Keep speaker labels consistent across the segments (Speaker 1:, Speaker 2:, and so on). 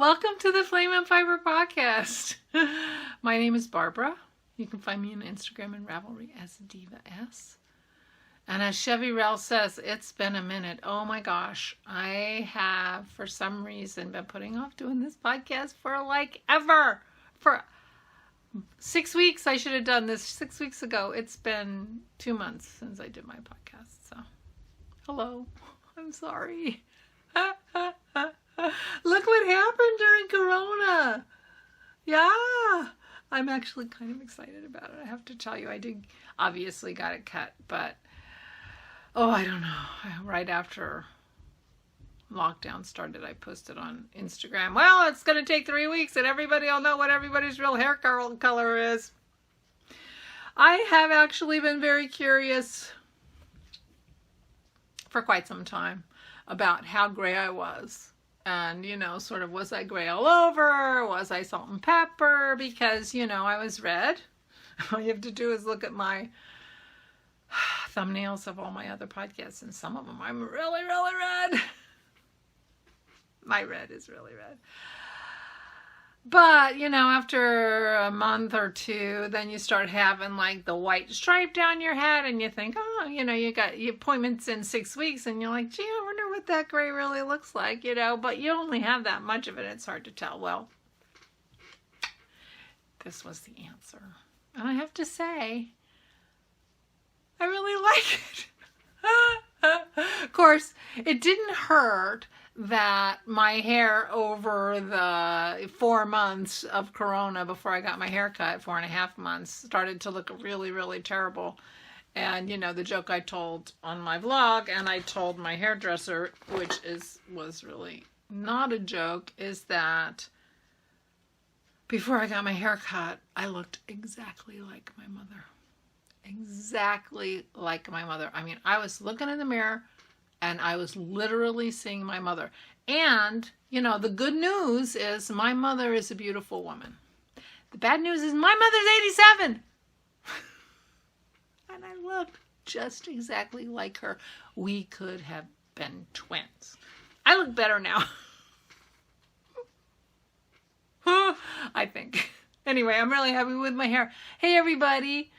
Speaker 1: Welcome to the Flame and Fiber podcast. My name is Barbara. You can find me on Instagram and Ravelry as Diva S. And as Chevy Rell says, it's been a minute. Oh my gosh. I have, for some reason, been putting off doing this podcast for like ever. For 6 weeks. I should have done this 6 weeks ago. It's been 2 months since I did my podcast. So, hello. I'm sorry. Look what happened during Corona. Yeah. I'm actually kind of excited about it. I have to tell you, I did obviously got it cut, but I don't know. Right after lockdown started, I posted on Instagram, well, it's going to take 3 weeks and everybody will know what everybody's real hair color is. I have actually been very curious for quite some time about how gray I was. And, sort of, was I gray all over? Was I salt and pepper? Because, I was red. All you have to do is look at my thumbnails of all my other podcasts. And some of them, I'm really, really red. My red is really red. But, after a month or two, then you start having like the white stripe down your head and you think, you got your appointments in 6 weeks and you're like, gee, I wonder what that gray really looks like, but you only have that much of it. It's hard to tell. Well, this was the answer. And I have to say, I really like it. Of course, it didn't hurt that my hair over the 4 months of Corona before I got my hair cut, 4.5 months, started to look really, really terrible. And, the joke I told on my vlog, and I told my hairdresser, which was really not a joke, is that before I got my hair cut, I looked exactly like my mother. Exactly like my mother. I mean, I was looking in the mirror and I was literally seeing my mother. And, the good news is my mother is a beautiful woman. The bad news is my mother's 87. And I looked just exactly like her. We could have been twins. I look better now. I think. Anyway, I'm really happy with my hair. Hey, everybody.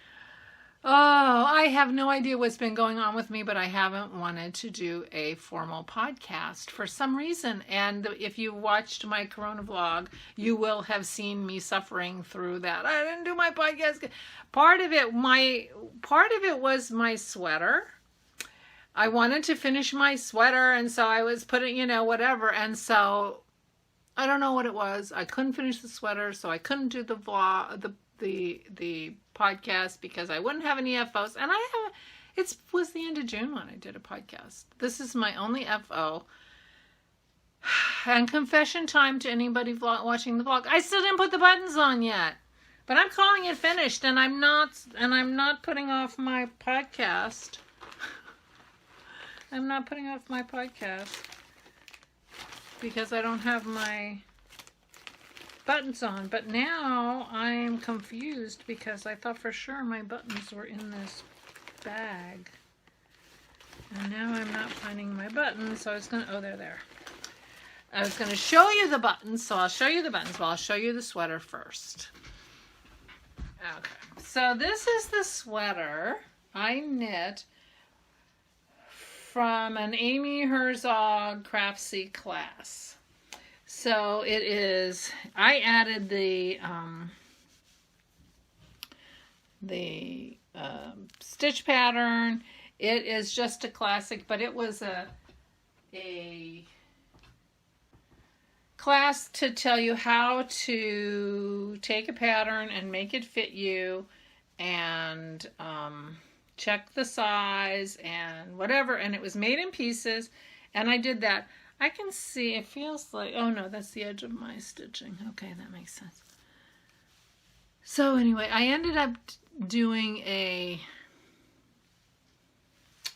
Speaker 1: Oh, I have no idea what's been going on with me, but I haven't wanted to do a formal podcast for some reason. And if you watched my Corona vlog, you will have seen me suffering through that. I didn't do my podcast. Part of it was my sweater. I wanted to finish my sweater, and so I was putting, whatever. And so I don't know what it was. I couldn't finish the sweater, so I couldn't do the vlog, the podcast, because I wouldn't have any FOs. And it was the end of June when I did a podcast. This is my only FO. And confession time to anybody watching the vlog. I still didn't put the buttons on yet. But I'm calling it finished, and I'm not putting off my podcast. I'm not putting off my podcast because I don't have my buttons on. But now I'm confused because I thought for sure my buttons were in this bag. And now I'm not finding my buttons, so I was going to, they're there. I was going to show you the buttons, so I'll show you the buttons, but I'll show you the sweater first. Okay, so this is the sweater I knit from an Amy Herzog Craftsy class. So it is, I added the stitch pattern. It is just a classic, but it was a class to tell you how to take a pattern and make it fit you and check the size and whatever. And it was made in pieces, and I did that. I can see, it feels like, oh no, that's the edge of my stitching. Okay, that makes sense. So anyway, I ended up doing a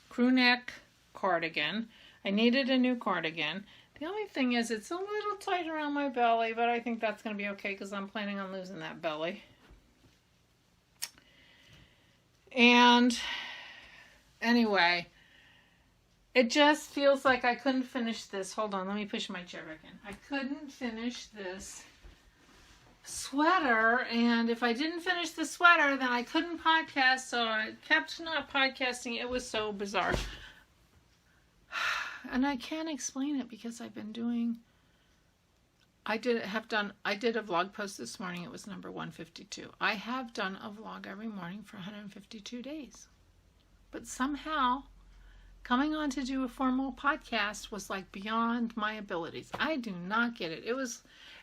Speaker 1: crew neck cardigan. I needed a new cardigan. The only thing is it's a little tight around my belly, but I think that's going to be okay because I'm planning on losing that belly. And anyway, it just feels like I couldn't finish this. Hold on, let me push my chair back in. I couldn't finish this sweater, and if I didn't finish the sweater, then I couldn't podcast, so I kept not podcasting. It was so bizarre. And I can't explain it because I've been doing... I did a vlog post this morning. It was number 152. I have done a vlog every morning for 152 days. But somehow, coming on to do a formal podcast was like beyond my abilities. I do not get it.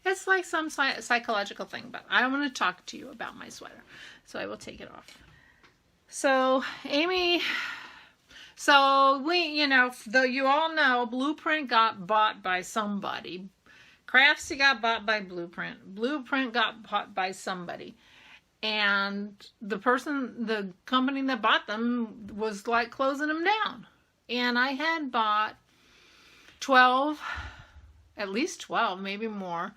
Speaker 1: It's like some psychological thing, but I want to talk to you about my sweater. So I will take it off. So, Amy... So, though you all know, Blueprint got bought by somebody. Craftsy got bought by Blueprint. Blueprint got bought by somebody. And the company that bought them was like closing them down. And I had bought 12, at least 12, maybe more,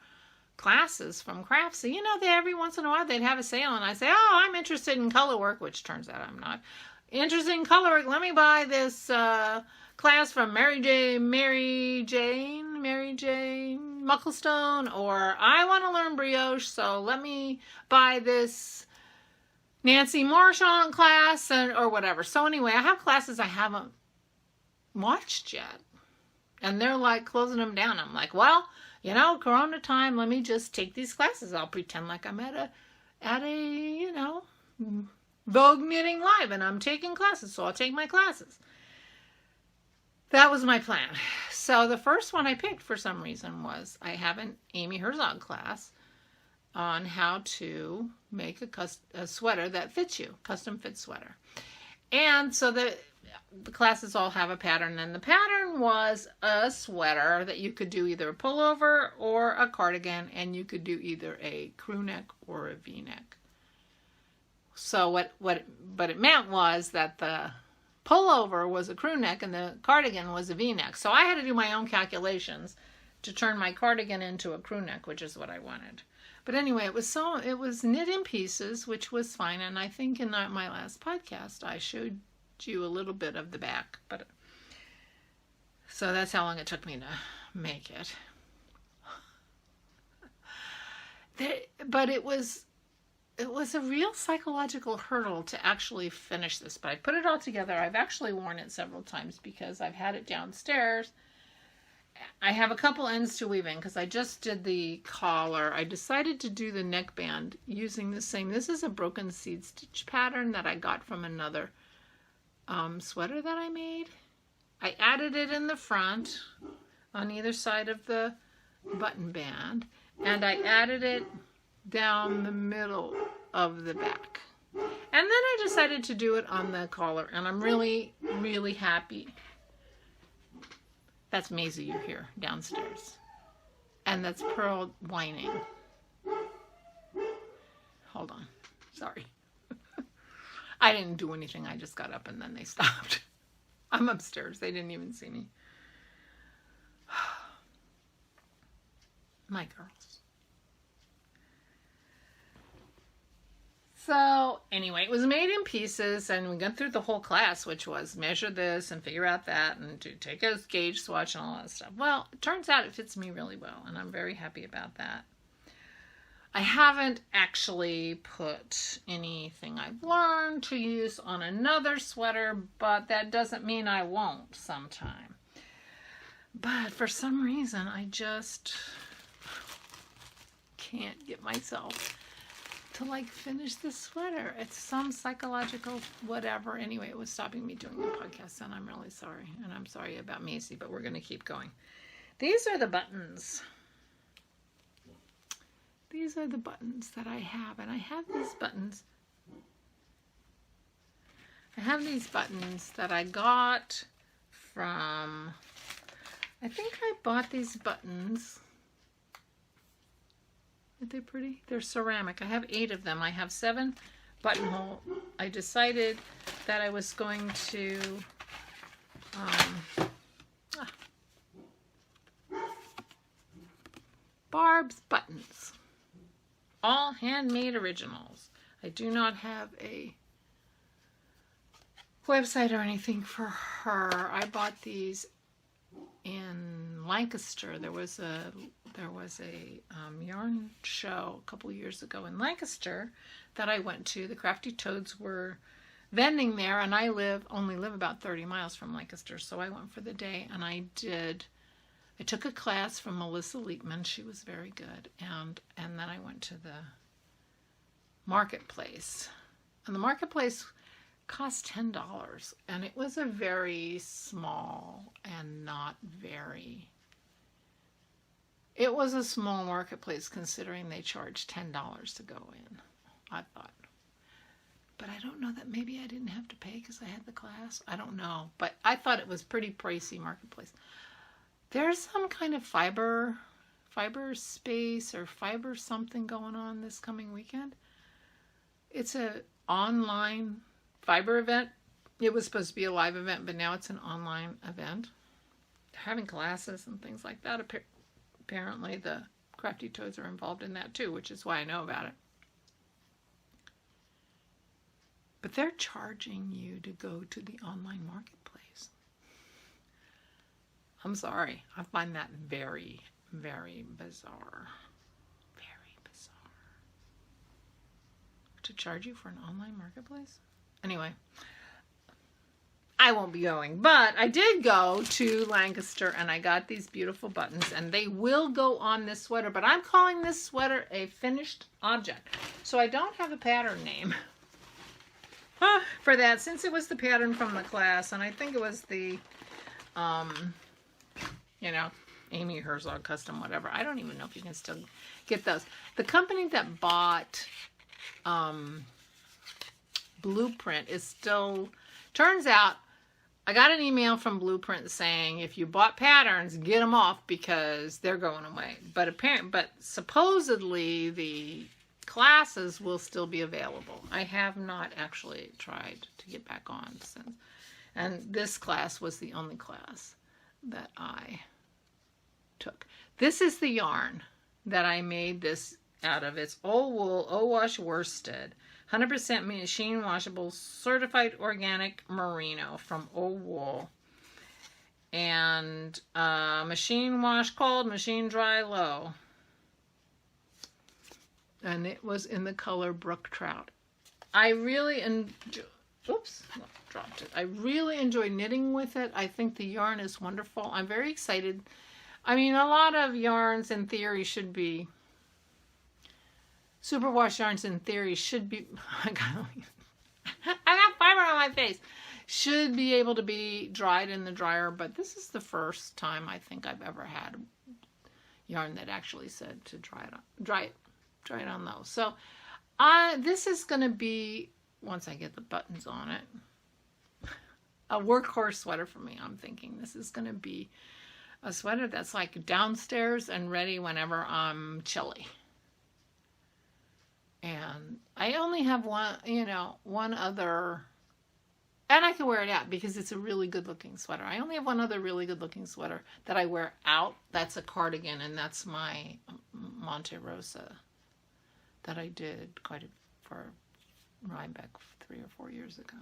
Speaker 1: classes from Craftsy. Every once in a while they'd have a sale and I say, oh, I'm interested in color work, which turns out I'm not. Interested in color work, let me buy this class from Mary Jane Mucklestone, or I want to learn brioche, so let me buy this Nancy Marchand class, or whatever. So anyway, I have classes I haven't watched yet, and they're like closing them down. I'm like, well, Corona time, let me just take these classes. I'll pretend like I'm at a Vogue Knitting Live, and I'm taking classes, so I'll take my classes. That was my plan. So the first one I picked for some reason was I have an Amy Herzog class on how to make a sweater that fits you, custom fit sweater. And so the classes all have a pattern, and the pattern was a sweater that you could do either a pullover or a cardigan, and you could do either a crew neck or a V-neck. So what it meant was that the pullover was a crew neck and the cardigan was a V-neck. So I had to do my own calculations to turn my cardigan into a crew neck, which is what I wanted. But anyway, it was knit in pieces, which was fine. And I think in my last podcast, I showed you a little bit of the back. So that's how long it took me to make it. But it was a real psychological hurdle to actually finish this. But I put it all together. I've actually worn it several times because I've had it downstairs. I have a couple ends to weave in because I just did the collar. I decided to do the neckband using the same. This is a broken seed stitch pattern that I got from another sweater that I made. I added it in the front on either side of the button band, and I added it down the middle of the back. And then I decided to do it on the collar, and I'm really, really happy. That's Maisie you hear downstairs. And that's Pearl whining. Hold on. Sorry. I didn't do anything. I just got up and then they stopped. I'm upstairs. They didn't even see me. My girls. So anyway, it was made in pieces, and we went through the whole class, which was measure this and figure out that and to take a gauge swatch and all that stuff. Well, it turns out it fits me really well, and I'm very happy about that. I haven't actually put anything I've learned to use on another sweater, but that doesn't mean I won't sometime. But for some reason, I just can't get myself to finish this sweater. It's some psychological whatever. Anyway, it was stopping me doing the podcast, and I'm really sorry. And I'm sorry about Macy, but we're going to keep going. These are the buttons. These are the buttons that I have, and I have these buttons. I have these buttons that I got from, I think I bought these buttons. Aren't they pretty? They're ceramic. I have 8 of them. I have 7 buttonhole. I decided that I was going to Barb's buttons. All handmade originals. I do not have a website or anything for her. I bought these in Lancaster. There was a yarn show a couple years ago in Lancaster that I went to. The Crafty Toads were vending there, and I only live about 30 miles from Lancaster, so I went for the day, and I took a class from Melissa Leitman. She was very good, and then I went to the marketplace, and the marketplace cost $10, and it was a very small and not very, it was a small marketplace considering they charged $10 to go in, I thought. But I don't know, that maybe I didn't have to pay because I had the class. I don't know, but I thought it was pretty pricey marketplace. There's some kind of fiber space or fiber something going on this coming weekend. It's an online fiber event. It was supposed to be a live event, but now it's an online event. They're having classes and things like that. Apparently the Crafty Toads are involved in that too, which is why I know about it. But they're charging you to go to the online marketplace. I'm sorry. I find that very, very bizarre. Very bizarre. To charge you for an online marketplace? Anyway, I won't be going. But I did go to Lancaster and I got these beautiful buttons, and they will go on this sweater. But I'm calling this sweater a finished object. So I don't have a pattern name for that, since it was the pattern from the class, and I think it was the, Amy Herzog custom, whatever. I don't even know if you can still get those. The company that bought Blueprint is still, turns out, I got an email from Blueprint saying if you bought patterns, get them off because they're going away. But supposedly the classes will still be available. I have not actually tried to get back on since. And this class was the only class that I took. This is the yarn that I made this out of. It's all wool, O-wash worsted, 100% machine washable, certified organic merino from O Wool. And machine wash cold, machine dry low. And it was in the color Brook Trout. I really dropped it. I really enjoy knitting with it. I think the yarn is wonderful. I'm very excited. I mean, a lot of yarns in theory should be, superwash yarns in theory should be, I got fiber on my face, should be able to be dried in the dryer, but this is the first time I think I've ever had yarn that actually said to dry it on those. So this is going to be, once I get the buttons on it, a workhorse sweater for me. I'm thinking this is going to be a sweater that's like downstairs and ready whenever I'm chilly. And I only have one other, and I can wear it out because it's a really good looking sweater. I only have one other really good looking sweater that I wear out. That's a cardigan, and that's my Monte Rosa that I did for Rhinebeck 3 or 4 years ago.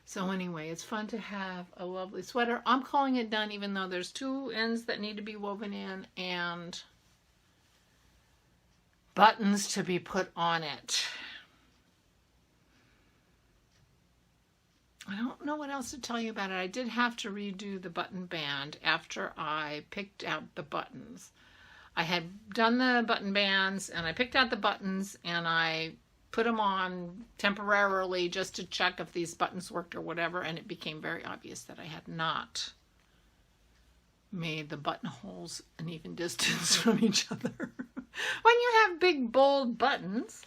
Speaker 1: So anyway, it's fun to have a lovely sweater. I'm calling it done, even though there's 2 ends that need to be woven in and buttons to be put on it. I don't know what else to tell you about it. I did have to redo the button band after I picked out the buttons. I had done the button bands and I picked out the buttons and I put them on temporarily just to check if these buttons worked or whatever, and it became very obvious that I had not made the buttonholes an even distance from each other. When you have big bold buttons,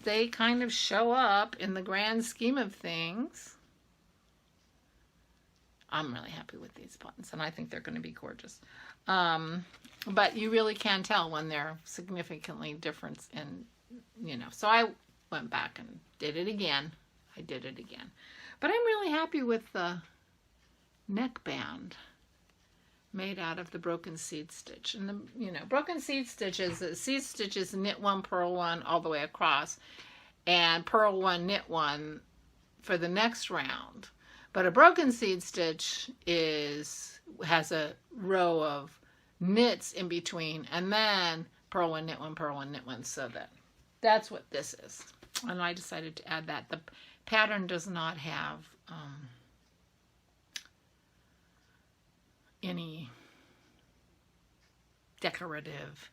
Speaker 1: they kind of show up in the grand scheme of things. I'm really happy with these buttons, and I think they're going to be gorgeous. But you really can tell when they're significantly different in, So I went back and did it again. But I'm really happy with the neckband made out of the broken seed stitch. And the, broken seed stitches knit 1, purl 1 all the way across. and purl one, knit one for the next round. But a broken seed stitch has a row of knits in between, and then purl one, knit one, purl one, knit one. So that's what this is. And I decided to add that. The pattern does not have any decorative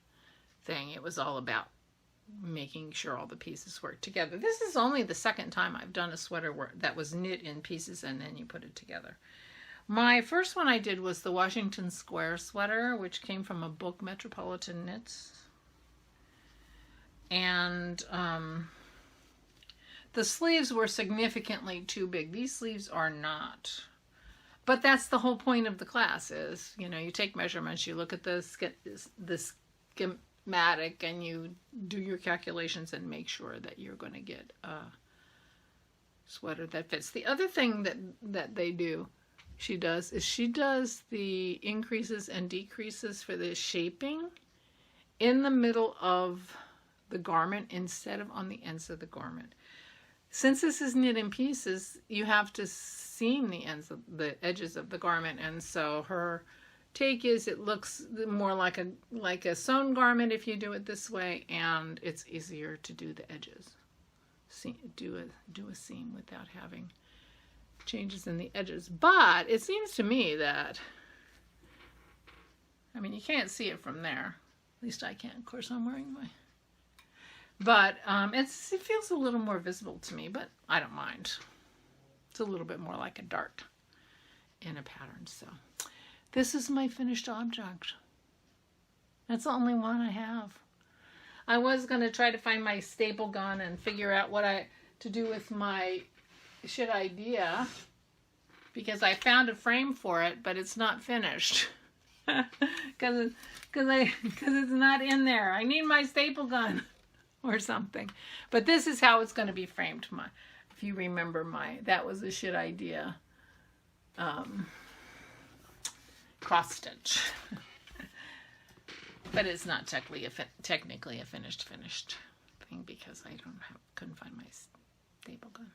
Speaker 1: thing. It was all about making sure all the pieces work together. This is only the second time I've done a sweater that was knit in pieces and then you put it together. My first one I did was the Washington Square sweater, which came from a book, Metropolitan Knits. And the sleeves were significantly too big. These sleeves are not. But that's the whole point of the class is, you know, you take measurements, you look at the schematic, and you do your calculations and make sure that you're going to get a sweater that fits. The other thing that they do, she does the increases and decreases for the shaping in the middle of the garment instead of on the ends of the garment. Since this is knit in pieces, you have to seam the edges of the garment, and so her take is it looks more like a sewn garment if you do it this way, and it's easier to do the edges. Do a seam without having changes in the edges. But it seems to me that, I mean, you can't see it from there. At least I can't. Of course, I'm wearing my. But it feels a little more visible to me, but I don't mind. It's a little bit more like a dart in a pattern. So this is my finished object. That's the only one I have. I was going to try to find my staple gun and figure out what to do with my shit idea, because I found a frame for it, but it's not finished. Because it's not in there. I need my staple gun. Or something. But this is how it's going to be framed. If you remember that was a shit idea. Cross stitch. But it's not technically a finished thing because I couldn't find my staple gun.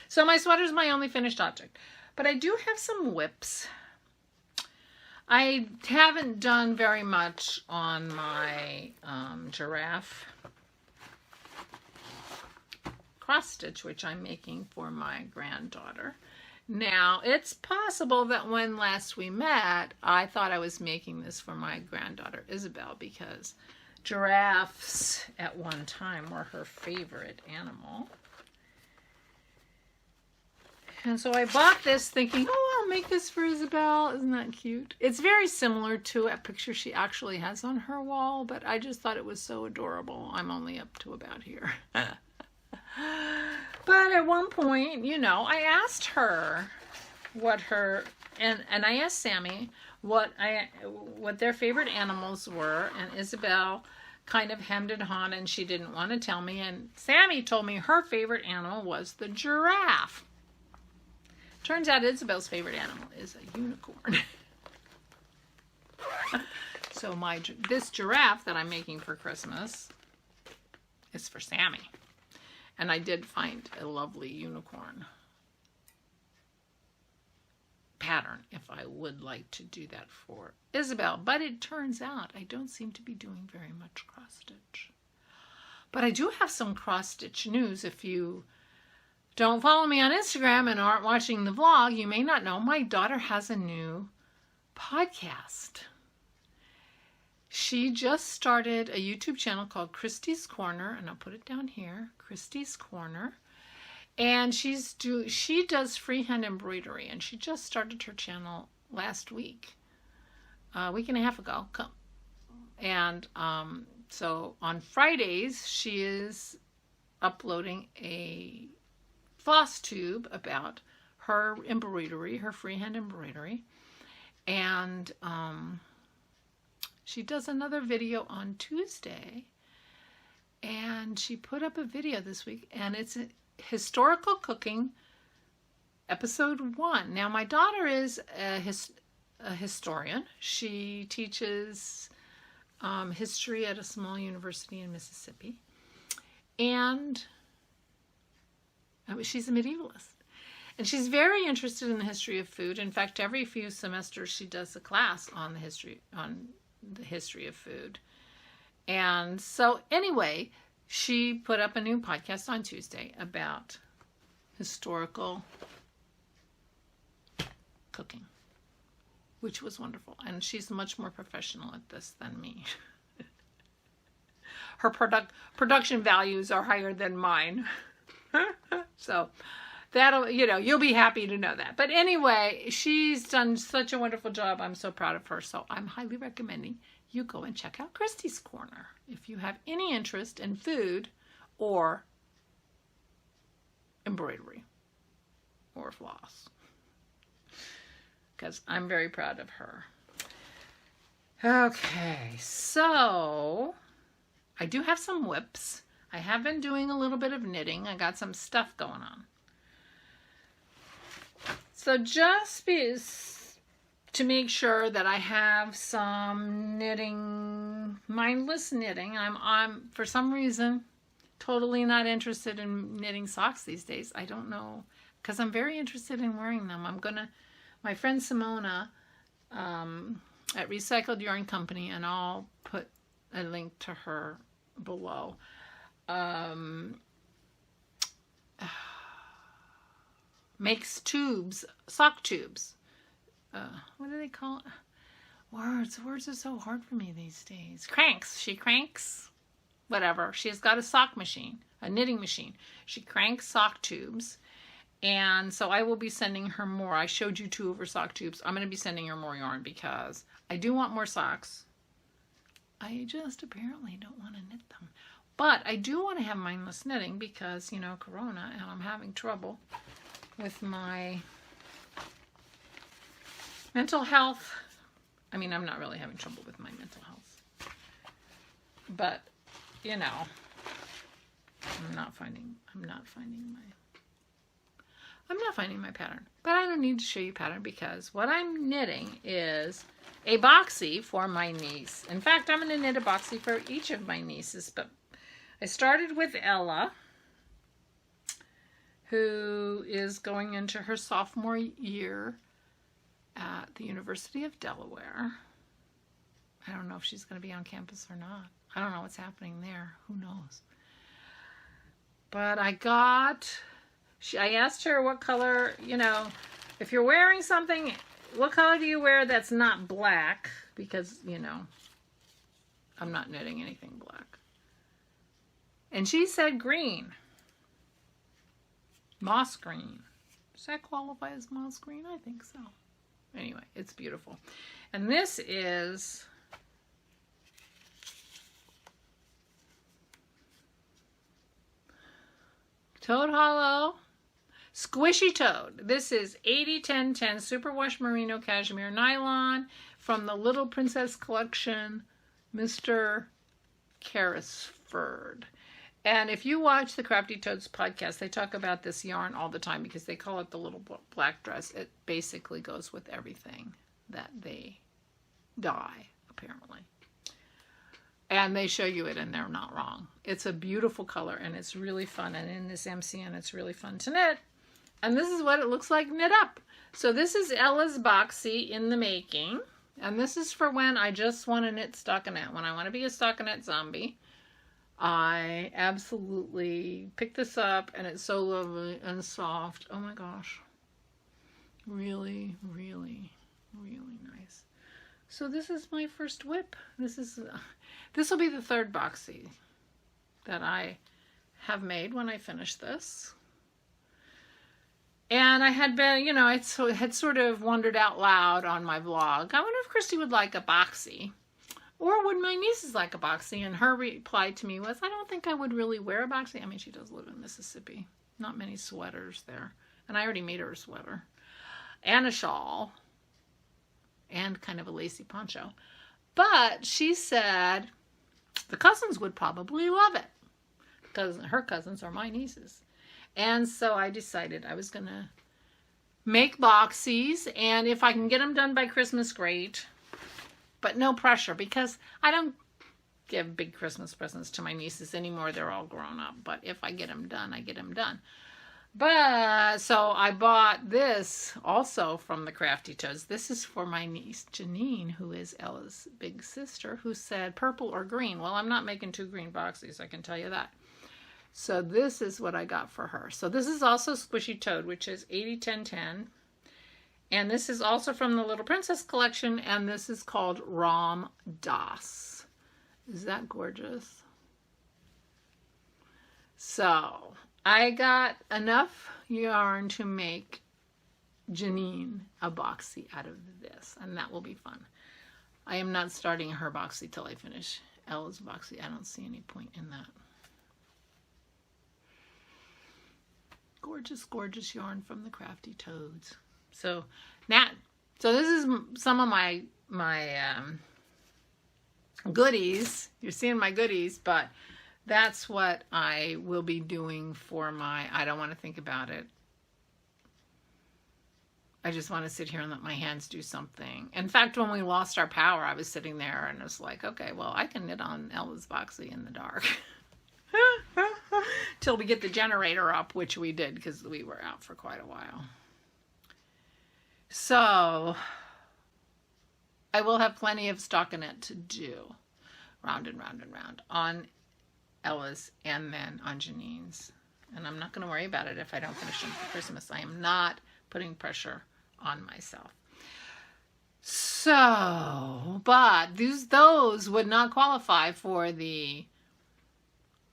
Speaker 1: So my sweater's my only finished object. But I do have some whips. I haven't done very much on my giraffe cross stitch, which I'm making for my granddaughter. Now, it's possible that when last we met, I thought I was making this for my granddaughter Isabel, because giraffes at one time were her favorite animal. And so I bought this thinking, oh, I'll make this for Isabel. Isn't that cute? It's very similar to a picture she actually has on her wall, but I just thought it was so adorable. I'm only up to about here. But at one point, you know, I asked her what her, and I asked Sammy what their favorite animals were, and Isabel kind of hemmed and hawed, and she didn't want to tell me, and Sammy told me her favorite animal was the giraffe. Turns out Isabel's favorite animal is a unicorn. So this giraffe that I'm making for Christmas is for Sammy. And I did find a lovely unicorn pattern if I would like to do that for Isabel. But it turns out I don't seem to be doing very much cross stitch. But I do have some cross stitch news. If you don't follow me on Instagram and aren't watching the vlog, you may not know my daughter has a new podcast. She just started a YouTube channel called Christy's Corner, and I'll put it down here, Christy's Corner. And she does freehand embroidery, and she just started her channel last week, a week and a half ago. And so on Fridays, she is uploading a floss tube about her embroidery, her freehand embroidery. And she does another video on Tuesday, and she put up a video this week, and it's a historical cooking episode 1. Now, my daughter is a historian. She teaches history at a small university in Mississippi, And she's a medievalist. And she's very interested in the history of food. In fact, every few semesters she does a class on the history of food. And so anyway, she put up a new podcast on Tuesday about historical cooking, which was wonderful. And she's much more professional at this than me. Her production values are higher than mine. So that'll, you'll be happy to know that. But anyway, she's done such a wonderful job. I'm so proud of her. So I'm highly recommending you go and check out Christy's Corner if you have any interest in food or embroidery or floss. Because I'm very proud of her. Okay, so I do have some whips. I have been doing a little bit of knitting. I got some stuff going on. So just to make sure that I have some knitting, mindless knitting. I'm for some reason totally not interested in knitting socks these days. I don't know, because I'm very interested in wearing them. My friend Simona at Recycled Yarn Company, and I'll put a link to her below. Makes tubes, sock tubes. What do they call it? Words are so hard for me these days. Cranks. She cranks. Whatever. She's got a sock machine, a knitting machine. She cranks sock tubes. And so I will be sending her more. I showed you 2 of her sock tubes. I'm going to be sending her more yarn because I do want more socks. I just apparently don't want to knit them. But I do want to have mindless knitting because, Corona, and I'm having trouble with my mental health. I mean, I'm not really having trouble with my mental health. But, I'm not finding my pattern. But I don't need to show you pattern because what I'm knitting is a boxy for my niece. In fact, I'm going to knit a boxy for each of my nieces. But I started with Ella, who is going into her sophomore year at the University of Delaware. I don't know if she's going to be on campus or not. I don't know what's happening there. Who knows? But I asked her what color, if you're wearing something, what color do you wear that's not black? Because, I'm not knitting anything black. And she said green. Moss green. Does that qualify as moss green? I think so. Anyway, it's beautiful. And this is Toad Hollow Squishy Toad. This is 80-10-10 Superwash Merino Cashmere Nylon from the Little Princess Collection, Mr. Carrisford. And if you watch the Crafty Toads podcast, they talk about this yarn all the time because they call it the little black dress. It basically goes with everything that they dye, apparently. And they show you it and they're not wrong. It's a beautiful color and it's really fun. And in this MCN, it's really fun to knit. And this is what it looks like knit up. So this is Ella's Boxy in the making. And this is for when I just want to knit stockinette. When I want to be a stockinette zombie. I absolutely picked this up and it's so lovely and soft. Oh my gosh. Really, really, really nice. So this is my first whip. This will be the 3rd boxy that I have made when I finish this. And I had been, I had sort of wondered out loud on my vlog, I wonder if Christy would like a boxy. Or would my nieces like a boxy? And her reply to me was, I don't think I would really wear a boxy. I mean, she does live in Mississippi. Not many sweaters there. And I already made her a sweater. And a shawl. And kind of a lacy poncho. But she said the cousins would probably love it. Because her cousins are my nieces. And so I decided I was going to make boxies. And if I can get them done by Christmas, great. But no pressure, because I give big Christmas presents to my nieces anymore. They're all grown up. But if I get them done, I get them done. But, so I bought this also from the Crafty Toads. This is for my niece, Janine, who is Ella's big sister, who said purple or green. Well, I'm not making 2 green Boxies, I can tell you that. So this is what I got for her. So this is also Squishy Toad, which is 80-10-10. And this is also from the Little Princess collection, and this is called Ram Das. Is that gorgeous? So I got enough yarn to make Janine a Boxy out of this, and that will be fun. I am not starting her Boxy till I finish Ella's Boxy. I don't see any point in that. Gorgeous, gorgeous yarn from the Crafty Toads. So this is some of my goodies. You're seeing my goodies, but that's what I will be doing for my, I don't want to think about it. I just want to sit here and let my hands do something. In fact, when we lost our power, I was sitting there and I was like, okay, well, I can knit on Ella's Boxy in the dark. Till we get the generator up, which we did because we were out for quite a while. So I will have plenty of stockinette to do, round and round and round, on Ella's and then on Janine's. And I'm not going to worry about it if I don't finish them for Christmas. I am not putting pressure on myself. So, but those would not qualify for the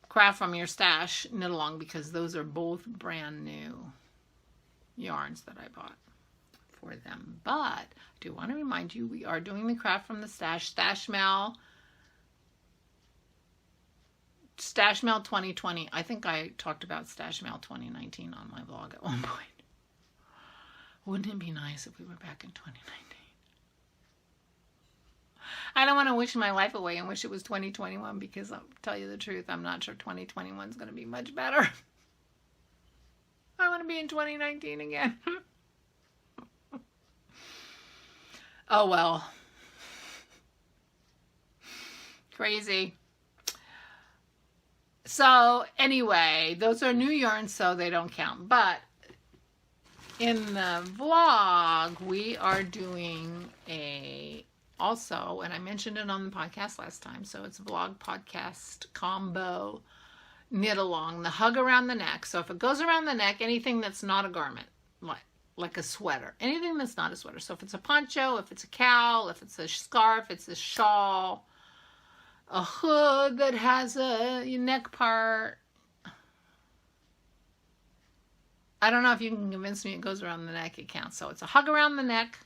Speaker 1: Craft from Your Stash knit along because those are both brand new yarns that I bought for them. But I do want to remind you, we are doing the Craft from the Stash, Stash Mail 2020. I think I talked about Stash Mail 2019 on my vlog at one point. Wouldn't it be nice if we were back in 2019? I don't want to wish my life away and wish it was 2021 because I'll tell you the truth, I'm not sure 2021 is going to be much better. I want to be in 2019 again. Oh well. Crazy. So anyway, those are new yarns, so they don't count. But in the vlog, we are doing also, and I mentioned it on the podcast last time, so it's a vlog podcast combo knit along, the hug around the neck. So if it goes around the neck, anything that's not a garment, like a sweater, anything that's not a sweater. So if it's a poncho, if it's a KAL, if it's a scarf, it's a shawl, a hood that has a neck part. I don't know if you can convince me it goes around the neck, it counts. So it's a hug around the neck,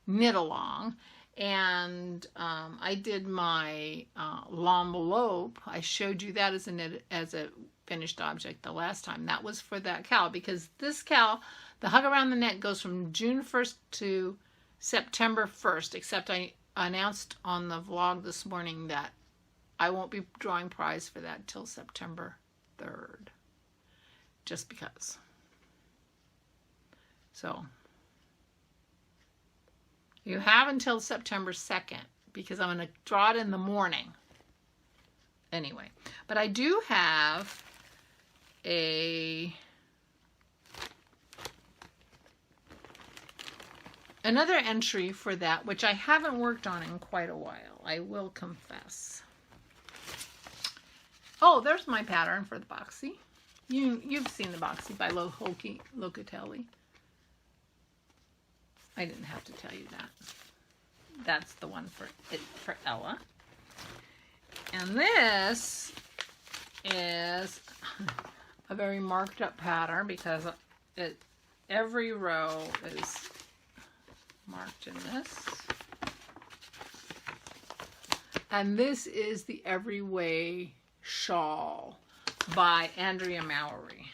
Speaker 1: knit along. And I did my l'envelope. I showed you that as a finished object the last time. That was for that KAL, because this KAL, the hug around the neck, goes from June 1st to September 1st, except I announced on the vlog this morning that I won't be drawing prize for that till September 3rd, just because. So you have until September 2nd, because I'm going to draw it in the morning. Anyway, but I do have another entry for that, which I haven't worked on in quite a while, I will confess. Oh, there's my pattern for the Boxy. You've seen the Boxy by Locatelli. I didn't have to tell you that. That's the one for Ella. And this is a very marked up pattern because every row is marked in this. And this is the Everyway shawl by Andrea Mowery.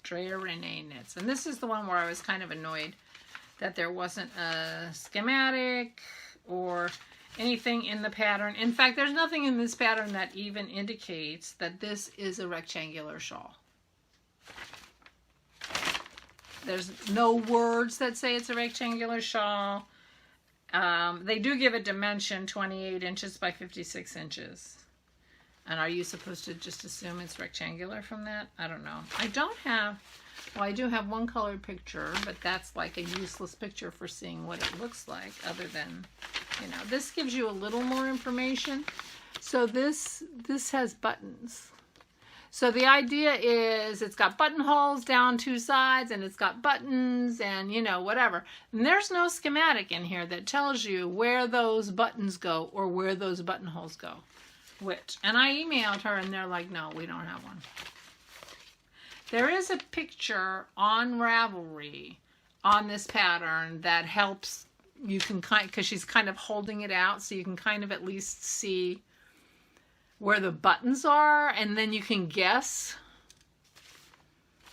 Speaker 1: Andrea Renee Knits. And this is the one where I was kind of annoyed that there wasn't a schematic or anything in the pattern. In fact, there's nothing in this pattern that even indicates that this is a rectangular shawl. There's no words that say it's a rectangular shawl. They do give a dimension, 28 inches by 56 inches. And are you supposed to just assume it's rectangular from that? I don't know. I don't have, well, I do have one colored picture, but that's like a useless picture for seeing what it looks like other than, you know, this gives you a little more information. So this has buttons. So the idea is it's got buttonholes down two sides and it's got buttons and, you know, whatever. And there's no schematic in here that tells you where those buttons go or where those buttonholes go. Which, and I emailed her and they're like, no, we don't have one. There is a picture on Ravelry on this pattern that helps, you can kind, because she's kind of holding it out, so you can kind of at least see where the buttons are, and then you can guess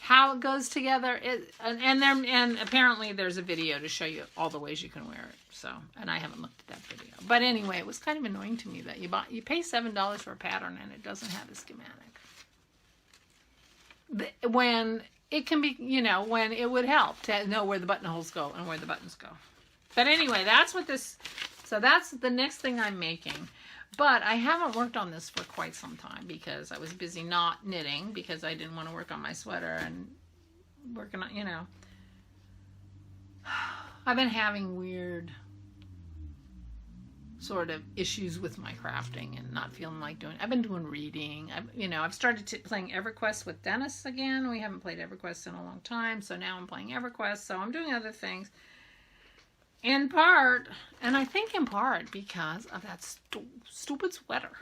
Speaker 1: how it goes together. And apparently there's a video to show you all the ways you can wear it. So, and I haven't looked at that video. But anyway, it was kind of annoying to me that you pay $7 for a pattern and it doesn't have a schematic. When it can be, you know, when it would help to know where the buttonholes go and where the buttons go. But anyway, that's what this, so that's the next thing I'm making. But I haven't worked on this for quite some time because I was busy not knitting because I didn't want to work on my sweater and working on, you know. I've been having weird sort of issues with my crafting and not feeling like doing, I've been doing reading. I've started playing EverQuest with Dennis again. We haven't played EverQuest in a long time, so now I'm playing EverQuest, so I'm doing other things. In part, and I think in part because of that stupid sweater.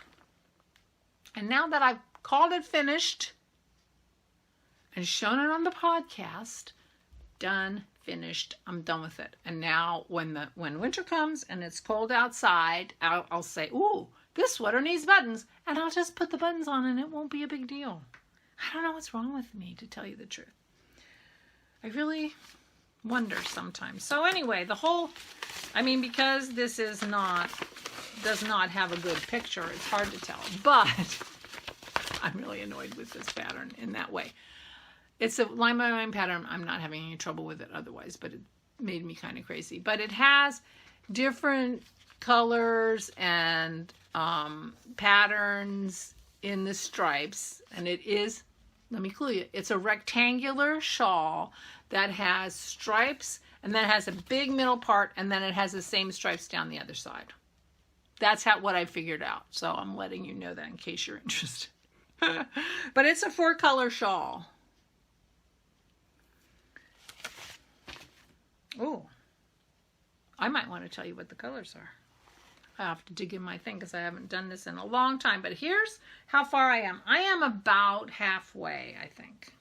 Speaker 1: And now that I've called it finished and shown it on the podcast, done, finished, I'm done with it. And now when winter comes and it's cold outside, I'll say, ooh, this sweater needs buttons, and I'll just put the buttons on and it won't be a big deal. I don't know what's wrong with me, to tell you the truth. I really wonder sometimes. So anyway, because this does not have a good picture, it's hard to tell. But I'm really annoyed with this pattern in that way. It's a line by line pattern. I'm not having any trouble with it otherwise, but it made me kind of crazy. But it has different colors and patterns in the stripes, and it is, let me clue you, it's a rectangular shawl that has stripes, and then it has a big middle part, and then it has the same stripes down the other side. That's what I figured out. So I'm letting you know that in case you're interested. But it's a 4-color shawl. Oh, I might want to tell you what the colors are. I have to dig in my thing because I haven't done this in a long time. But here's how far I am. I am about halfway, I think.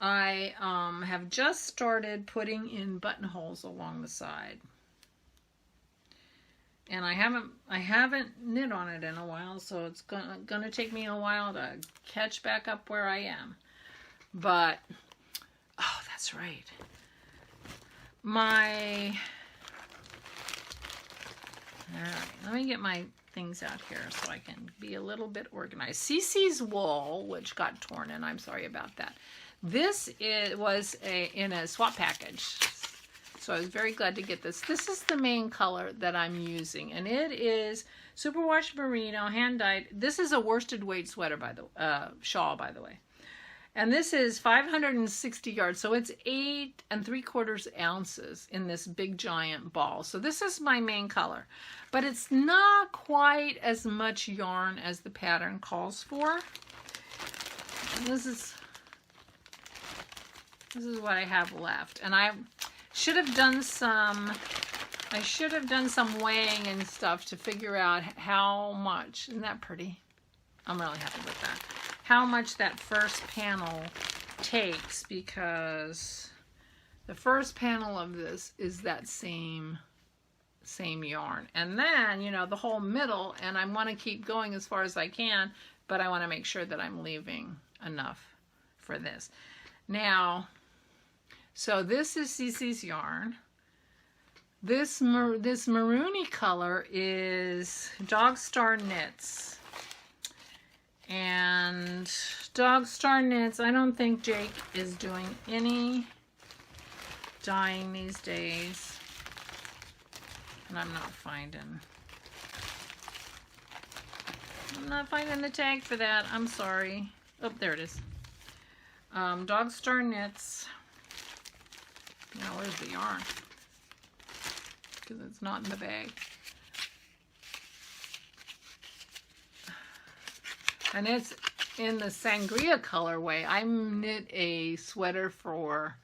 Speaker 1: I have just started putting in buttonholes along the side. And I haven't knit on it in a while, so it's gonna take me a while to catch back up where I am. But, oh, that's right. Alright, let me get my things out here so I can be a little bit organized. Cece's wool, which got torn, and I'm sorry about that. This was in a swap package, so I was very glad to get this. This is the main color that I'm using, and it is superwash merino, hand dyed. This is a worsted weight sweater, shawl, by the way. And this is 560 yards, so it's 8 3/4 ounces in this big giant ball. So this is my main color, but it's not quite as much yarn as the pattern calls for. And this is what I have left, and I should have done some weighing and stuff to figure out how much. Isn't that pretty? I'm really happy with that. How much that first panel takes, because the first panel of this is that same yarn, and then the whole middle, and I want to keep going as far as I can, but I want to make sure that I'm leaving enough for this. Now, so this is Cece's yarn. This maroony color is Dog Star Knits. And Dog Star Knits, I don't think Jake is doing any dyeing these days. And I'm not finding. I'm not finding the tag for that. I'm sorry. Oh, there it is. Dog Star Knits. Now, where's the yarn? Because it's not in the bag. And it's in the Sangria colorway. I knit a sweater for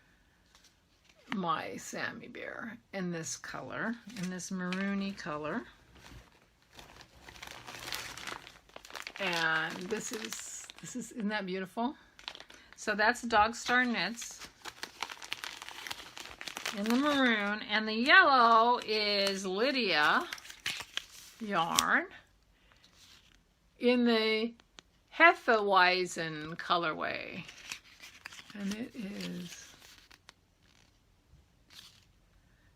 Speaker 1: my Sammy Bear in this color, in this maroony color. And this is, isn't that beautiful? So that's Dog Star Knits in the maroon. And the yellow is Lydia yarn in the Hefeweizen colorway. And it is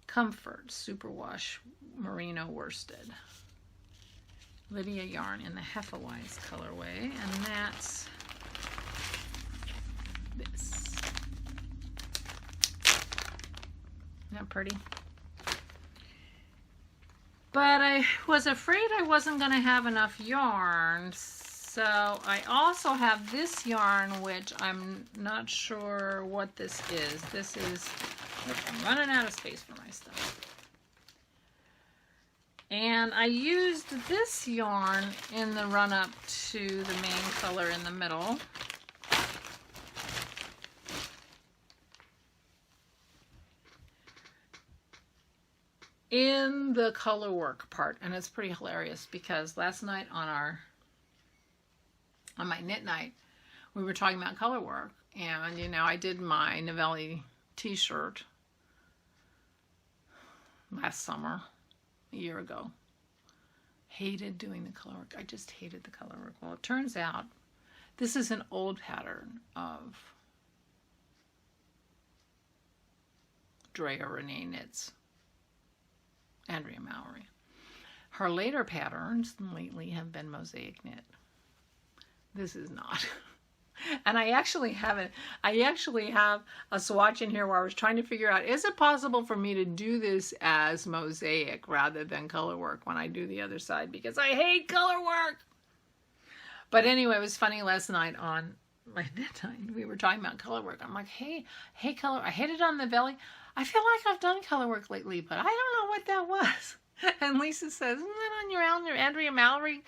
Speaker 1: Comfort Superwash Merino Worsted. Lydia yarn in the Hefeweizen colorway, and that's this. Isn't that pretty? But I was afraid I wasn't going to have enough yarn, so I also have this yarn, which I'm not sure what this is. This is, I'm running out of space for my stuff. And I used this yarn in the run-up to the main color in the middle. In the color work part, and it's pretty hilarious because last night on my knit night, we were talking about color work, and you know, I did my Novelli t-shirt last summer, a year ago. Hated doing the color work. I just hated the color work. Well, it turns out this is an old pattern of Andrea Renee Knits. Andrea Mowery. Her later patterns lately have been mosaic knit. This is not. And I actually have a swatch in here where I was trying to figure out, is it possible for me to do this as mosaic rather than color work when I do the other side, because I hate color work. But anyway, it was funny last night on my knit night. We were talking about color work. I'm like, hey, color. I hit it on the belly. I feel like I've done color work lately, but I don't know what that was. And Lisa says, isn't that on your Andrea Mallory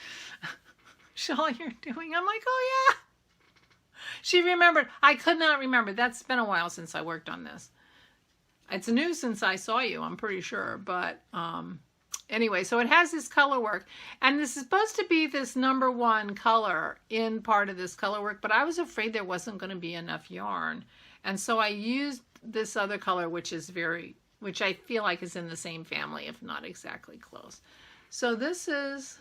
Speaker 1: shawl you're doing? I'm like, oh yeah. She remembered. I could not remember. That's been a while since I worked on this. It's new since I saw you, I'm pretty sure. But anyway, so it has this color work. And this is supposed to be this #1 color in part of this color work, but I was afraid there wasn't going to be enough yarn. And so I used this other color, which I feel like is in the same family, if not exactly close. So this is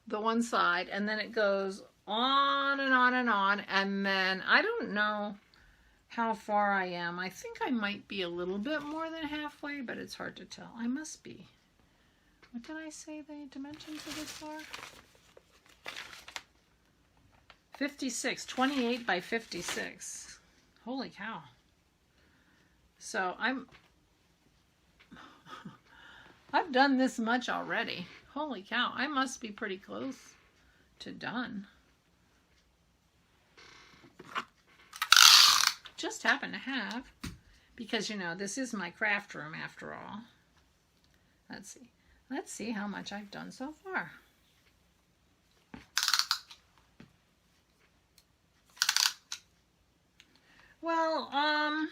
Speaker 1: the one side, and then it goes on and on and on, and then I don't know how far I am. I think I might be a little bit more than halfway, but it's hard to tell. I must be. What did I say the dimensions of this are? 56, 28 by 56. Holy cow. So I've done this much already. Holy cow, I must be pretty close to done. Just happen to have, because you know, this is my craft room after all. Let's see how much I've done so far. Well, I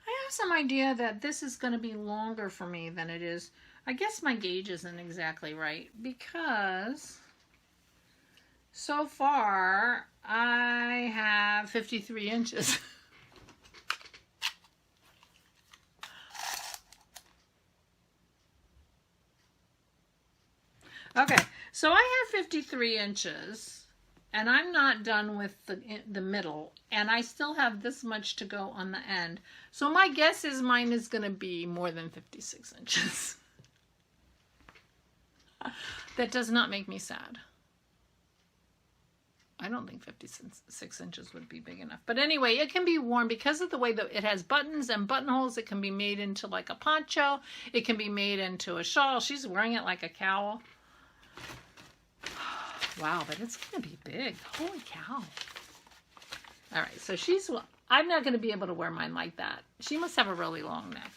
Speaker 1: have some idea that this is going to be longer for me than it is. I guess my gauge isn't exactly right, because so far I have 53 inches. Okay, so I have 53 inches, and I'm not done with the middle, and I still have this much to go on the end. So my guess is mine is going to be more than 56 inches. That does not make me sad. I don't think 56 inches would be big enough. But anyway, it can be worn because of the way that it has buttons and buttonholes. It can be made into like a poncho. It can be made into a shawl. She's wearing it like a cowl. Wow, but it's going to be big. Holy cow. All right, so I'm not going to be able to wear mine like that. She must have a really long neck.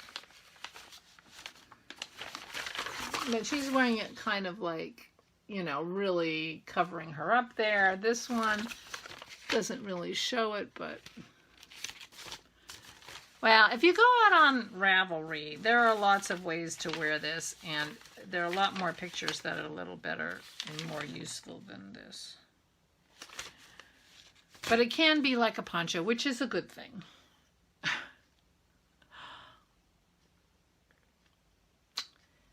Speaker 1: But she's wearing it kind of like, you know, really covering her up there. This one doesn't really show it, but... Well, if you go out on Ravelry, there are lots of ways to wear this, and there are a lot more pictures that are a little better and more useful than this. But it can be like a poncho, which is a good thing.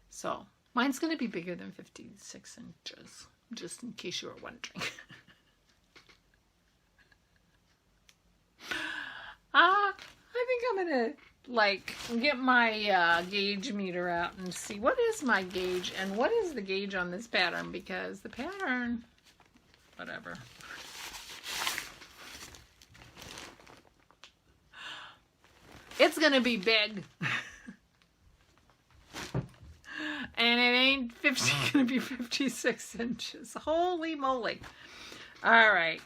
Speaker 1: So, mine's going to be bigger than 56 inches, just in case you were wondering. I think I'm going to, like, get my gauge meter out and see what is my gauge and what is the gauge on this pattern, because the pattern, whatever. It's going to be big. And it ain't going to be 56 inches. Holy moly. All right.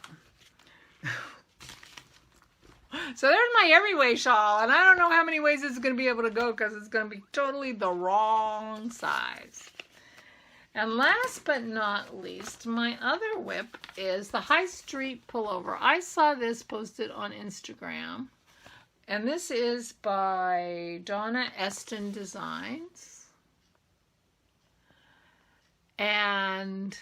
Speaker 1: So there's my Everyway shawl, and I don't know how many ways it's going to be able to go because it's going to be totally the wrong size. And last but not least, my other whip is the High Street Pullover. I saw this posted on Instagram, and this is by Donna Estin Designs. And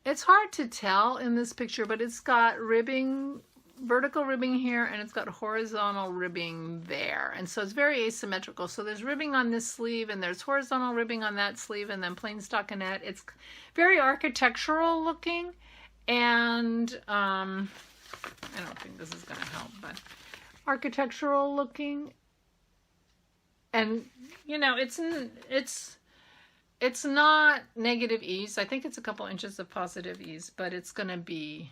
Speaker 1: it's hard to tell in this picture, but it's got ribbing, vertical ribbing here, and it's got horizontal ribbing there, and so it's very asymmetrical. So there's ribbing on this sleeve, and there's horizontal ribbing on that sleeve, and then plain stockinette. It's very architectural looking, and I don't think this is going to help, but architectural looking, and you know, it's not negative ease. I think it's a couple inches of positive ease, but it's going to be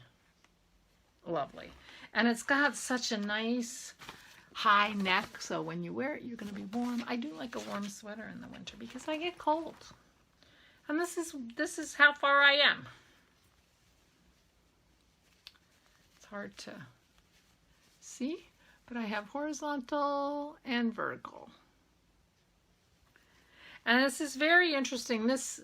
Speaker 1: lovely. And it's got such a nice high neck, so when you wear it, you're going to be warm. I do like a warm sweater in the winter because I get cold. And this is how far I am. It's hard to see, but I have horizontal and vertical. And this is very interesting. This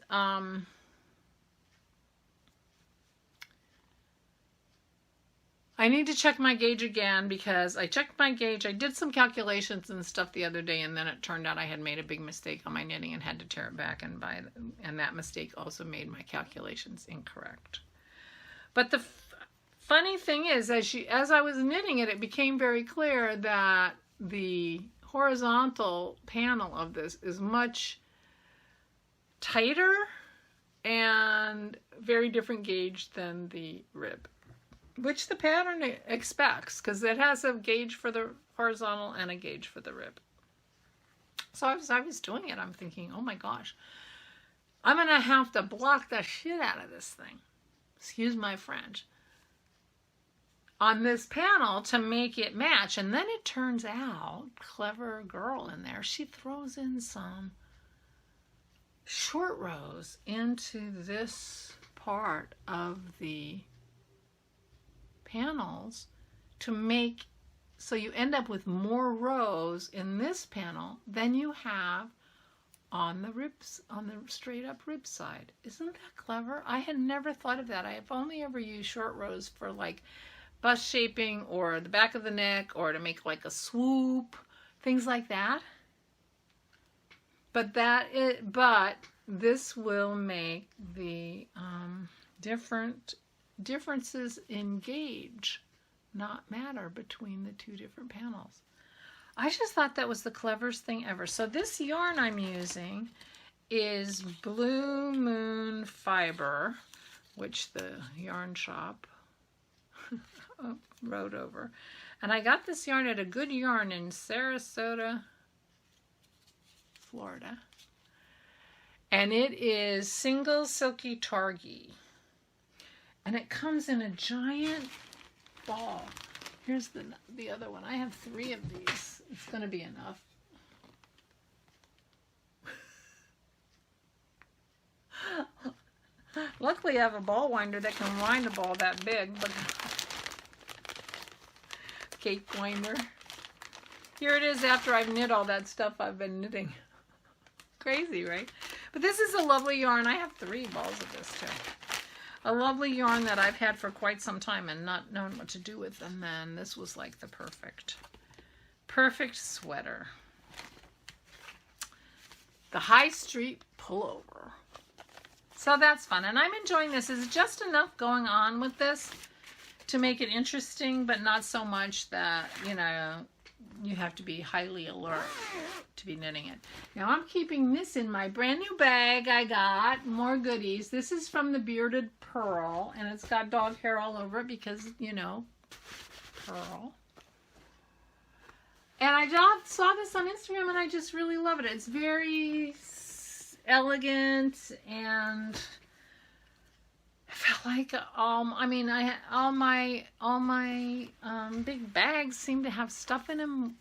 Speaker 1: I need to check my gauge again because I checked my gauge. I did some calculations and stuff the other day, and then it turned out I had made a big mistake on my knitting and had to tear it back and buy it. And that mistake also made my calculations incorrect. But the funny thing is, as I was knitting it, it became very clear that the horizontal panel of this is much tighter and very different gauge than the rib, which the pattern expects because it has a gauge for the horizontal and a gauge for the rib. So as I was doing it, I'm thinking, oh my gosh, I'm going to have to block the shit out of this thing, excuse my French, on this panel to make it match. And then it turns out, clever girl in there, she throws in some short rows into this part of the panels to make, so you end up with more rows in this panel than you have on the ribs, on the straight up rib side. Isn't that clever? I had never thought of that. I have only ever used short rows for like bust shaping or the back of the neck or to make like a swoop, things like that. But this will make the differences in gauge not matter between the two different panels. I just thought that was the cleverest thing ever. So this yarn I'm using is Blue Moon Fiber, which the yarn shop wrote over. And I got this yarn at a Good Yarn in Sarasota, Florida. And it is Single Silky Targhee. And it comes in a giant ball. Here's the other one. I have 3 of these. It's going to be enough. Luckily, I have a ball winder that can wind a ball that big. But cake winder. Here it is after I've knit all that stuff I've been knitting. Crazy, right? But this is a lovely yarn. I have 3 balls of this too. A lovely yarn that I've had for quite some time and not known what to do with. And then this was like the perfect sweater. The High Street Pullover. So that's fun. And I'm enjoying this. Is just enough going on with this to make it interesting, but not so much that, you know, you have to be highly alert to be knitting it. Now I'm keeping this in my brand new bag I got. More goodies. This is from the Bearded Pearl, and it's got dog hair all over it because, you know, pearl. And I just saw this on Instagram and I just really love it. It's very elegant, and I felt like I mean, all my big bags seem to have stuff in them,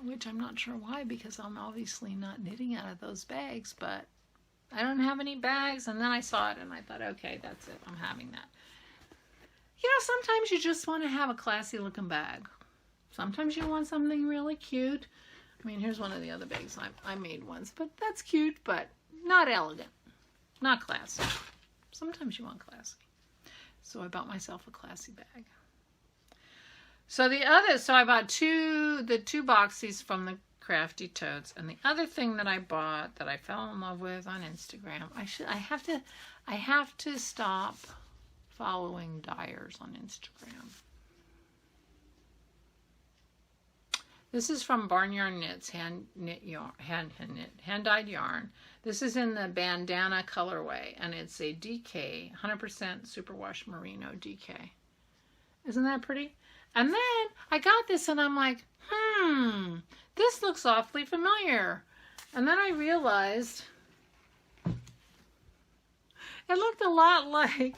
Speaker 1: which I'm not sure why, because I'm obviously not knitting out of those bags, but I don't have any bags. And then I saw it and I thought, okay, that's it. I'm having that. You know, sometimes you just want to have a classy looking bag. Sometimes you want something really cute. I mean, here's one of the other bags I made once, but that's cute, but not elegant, not classy. Sometimes you want classy. So I bought myself a classy bag. So I bought the two Boxies from the Crafty Totes, and the other thing that I bought that I fell in love with on Instagram. I have to stop following dyers on Instagram. This is from Barnyard Knits, hand-dyed yarn. This is in the bandana colorway, and it's a DK, 100% superwash merino DK. Isn't that pretty? And then I got this, and I'm like, this looks awfully familiar. And then I realized it looked a lot like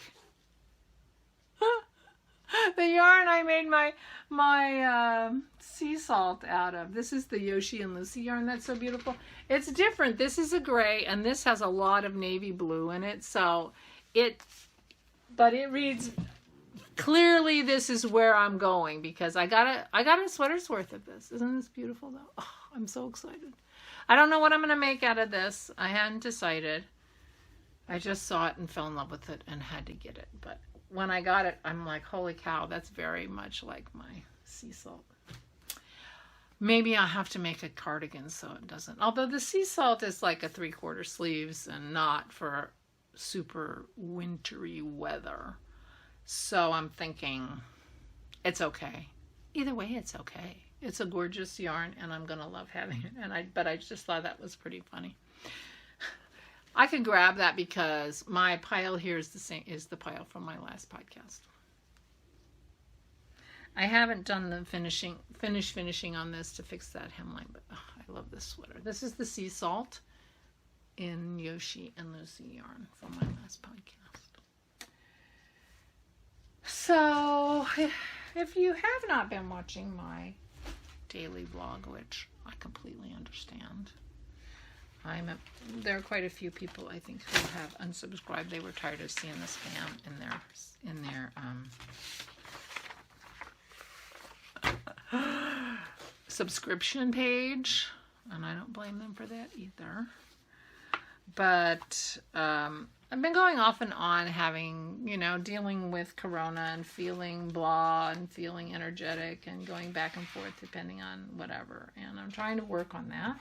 Speaker 1: the yarn I made my sea salt out of. This is the Yoshi and Lucy yarn. That's so beautiful. It's different. This is a gray, and this has a lot of navy blue in it. But it reads clearly this is where I'm going, because I got a sweater's worth of this. Isn't this beautiful though? Oh, I'm so excited. I don't know what I'm going to make out of this. I hadn't decided. I just saw it and fell in love with it and had to get it. But when I got it, I'm like, holy cow, that's very much like my sea salt. Maybe I'll have to make a cardigan so it doesn't. Although the sea salt is like a 3/4 sleeves and not for super wintry weather. So I'm thinking it's okay. Either way, it's okay. It's a gorgeous yarn, and I'm going to love having it. But I just thought that was pretty funny. I could grab that because my pile here is the same, is the pile from my last podcast. I haven't done the finishing on this to fix that hemline, but I love this sweater. This is the sea salt in Yoshi and Lucy yarn from my last podcast. So if you have not been watching my daily vlog, which I completely understand, there are quite a few people I think who have unsubscribed. They were tired of seeing the spam in their subscription page, and I don't blame them for that either. But I've been going off and on, having, dealing with Corona and feeling blah and feeling energetic and going back and forth depending on whatever. And I'm trying to work on that.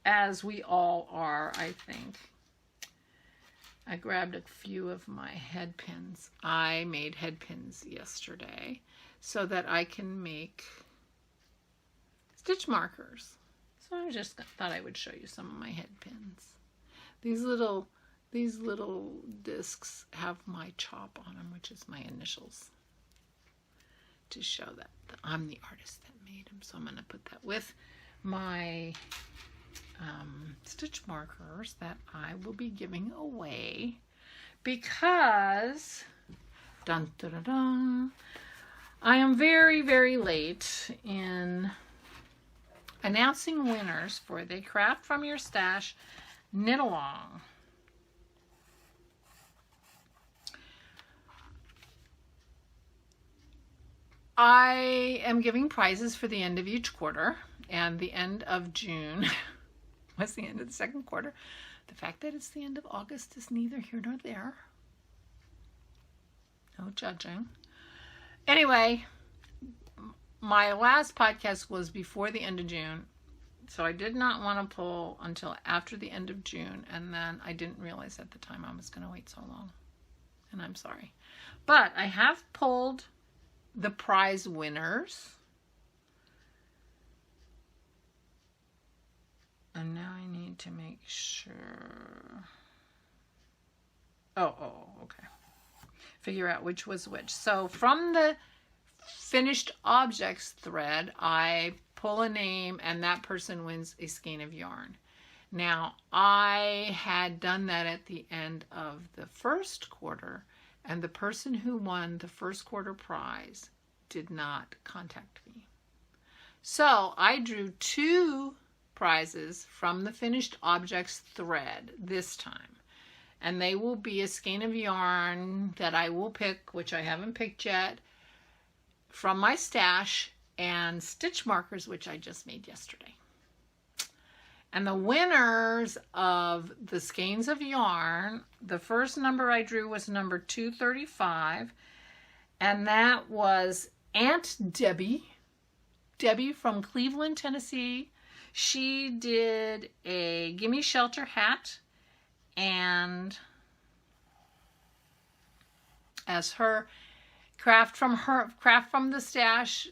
Speaker 1: As we all are, I think. I grabbed a few of my head pins. I made head pins yesterday so that I can make stitch markers. So I just thought I would show you some of my head pins. These little discs have my chop on them, which is my initials, to show that I'm the artist that made them. So I'm going to put that with my stitch markers that I will be giving away, because dun, dun, dun, dun, I am very, very late in announcing winners for the Craft From Your Stash Knit Along. I am giving prizes for the end of each quarter, and the end of June was the end of the second quarter. The fact that it's the end of August is neither here nor there. No judging. Anyway, my last podcast was before the end of June, so I did not want to pull until after the end of June, and then I didn't realize at the time I was going to wait so long, and I'm sorry. But I have pulled the prize winners. And now I need to make sure. Oh, okay. Figure out which was which. So from the finished objects thread, I pull a name and that person wins a skein of yarn. Now, I had done that at the end of the first quarter, and the person who won the first quarter prize did not contact me. So I drew 2 prizes from the finished objects thread this time. And they will be a skein of yarn that I will pick, which I haven't picked yet, from my stash, and stitch markers, which I just made yesterday. And the winners of the skeins of yarn, the first number I drew was number 235, and that was Aunt Debbie. Debbie from Cleveland, Tennessee. She did a Gimme Shelter hat, and as her craft from the stash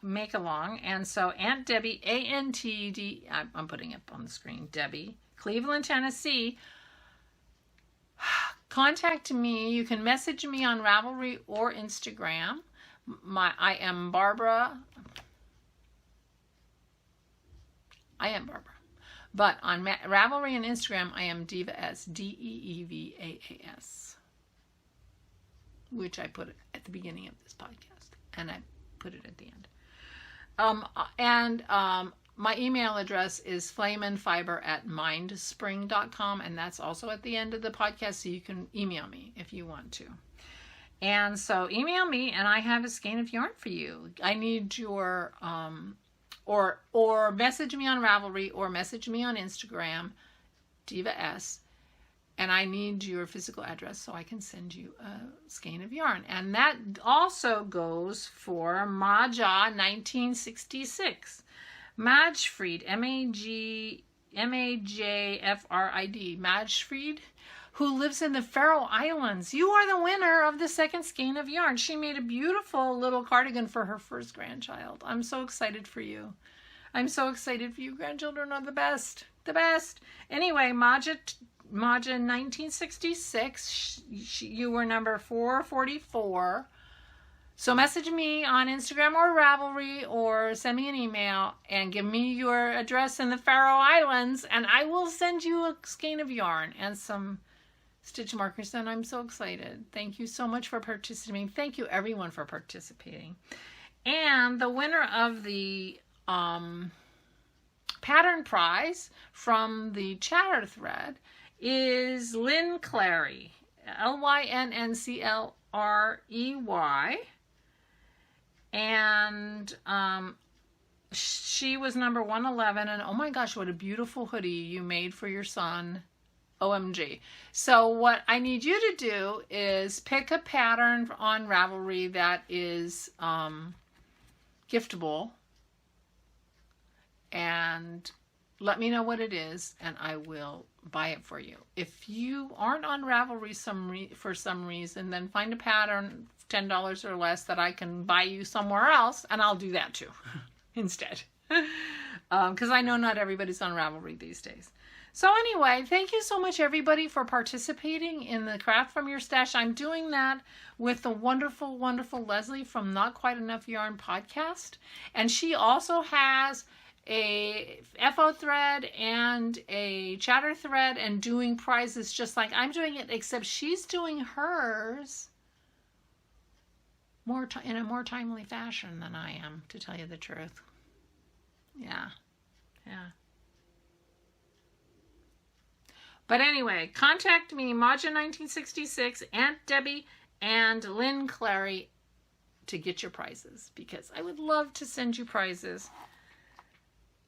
Speaker 1: make along. And so Aunt Debbie, ANTD, I'm putting it on the screen, Debbie, Cleveland, Tennessee, contact me. You can message me on Ravelry or Instagram. I am Barbara. But on Ravelry and Instagram, I am Diva S, DEEVAAS, which I put at the beginning of this podcast, and I put it at the end. My email address is flameandfiber@mindspring.com, and that's also at the end of the podcast, so you can email me if you want to. And so email me, and I have a skein of yarn for you. I need your or message me on Ravelry or message me on Instagram, Diva S, and I need your physical address so I can send you a skein of yarn. And that also goes for Maja 1966. Majfried, Majfrid, Majfried, who lives in the Faroe Islands. You are the winner of the second skein of yarn. She made a beautiful little cardigan for her first grandchild. I'm so excited for you. I'm so excited for you. Grandchildren are the best. The best. Anyway, Maja 1966, you were number 444. So message me on Instagram or Ravelry, or send me an email and give me your address in the Faroe Islands, and I will send you a skein of yarn and some stitch markers, and I'm so excited. Thank you so much for participating. Thank you everyone for participating. And the winner of the pattern prize from the chatter thread is Lynn Clary, LYNNCLREY, and she was number 111, and oh my gosh, what a beautiful hoodie you made for your son. OMG. So what I need you to do is pick a pattern on Ravelry that is giftable, and let me know what it is, and I will buy it for you. If you aren't on Ravelry for some reason, then find a pattern, $10 or less, that I can buy you somewhere else, and I'll do that too instead. Because I know not everybody's on Ravelry these days. So anyway, thank you so much everybody for participating in the Craft From Your Stash. I'm doing that with the wonderful, wonderful Leslie from Not Quite Enough Yarn podcast. And she also has a FO thread and a chatter thread and doing prizes just like I'm doing it, except she's doing hers in a more timely fashion than I am, to tell you the truth. Yeah. But anyway, contact me, Maja1966, Aunt Debbie, and Lynn Clary. to get your prizes, because I would love to send you prizes.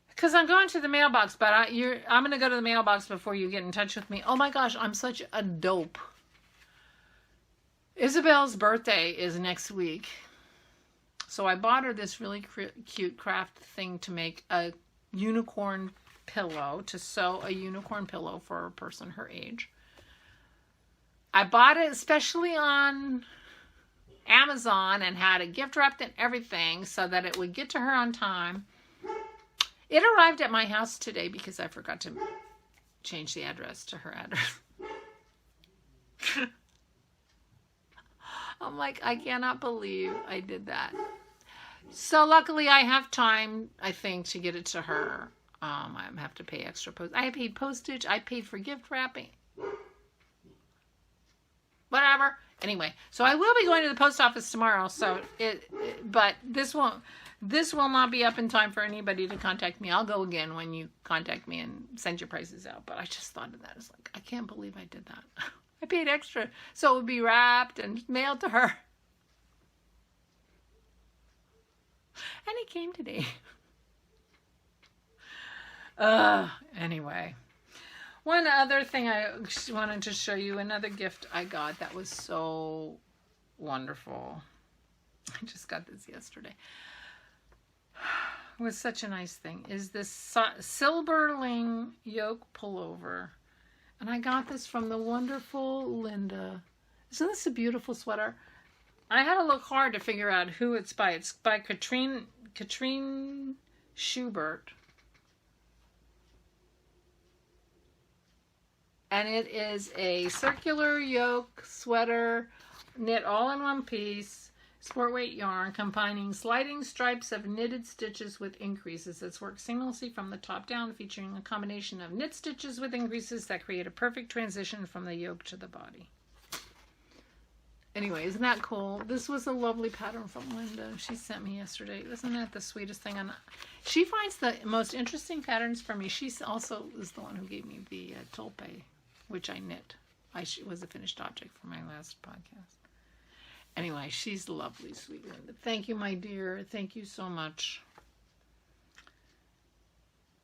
Speaker 1: Because I'm going to the mailbox, but I'm going to go to the mailbox before you get in touch with me. Oh my gosh, I'm such a dope. Isabel's birthday is next week. So I bought her this really cute craft thing to make a unicorn pillow, to sew a unicorn pillow for a person her age. I bought it especially on Amazon and had it gift wrapped and everything so that it would get to her on time. It arrived at my house today because I forgot to change the address to her address. I'm like, I cannot believe I did that. So luckily I have time, I think, to get it to her. I have to pay extra post. I paid postage. I paid for gift wrapping. Whatever. Anyway, so I will be going to the post office tomorrow. So but this will not be up in time for anybody to contact me. I'll go again when you contact me and send your prices out. But I just thought of that. It's like, I can't believe I did that. I paid extra so it would be wrapped and mailed to her. And it came today. Anyway. One other thing I wanted to show you, another gift I got that was so wonderful. I just got this yesterday. It was such a nice thing. Is this Silberling yoke pullover. And I got this from the wonderful Linda. Isn't this a beautiful sweater? I had to look hard to figure out who it's by. It's by Katrin Schubert. And it is a circular yoke sweater, knit all in one piece, sport weight yarn, combining sliding stripes of knitted stitches with increases. It's worked seamlessly from the top down, featuring a combination of knit stitches with increases that create a perfect transition from the yoke to the body. Anyway, isn't that cool? This was a lovely pattern from Linda. She sent me yesterday. Isn't that the sweetest thing? And she finds the most interesting patterns for me. She also is the one who gave me the tulpe, which I knit. Was a finished object for my last podcast. Anyway, she's lovely, sweet Linda. Thank you, my dear. Thank you so much.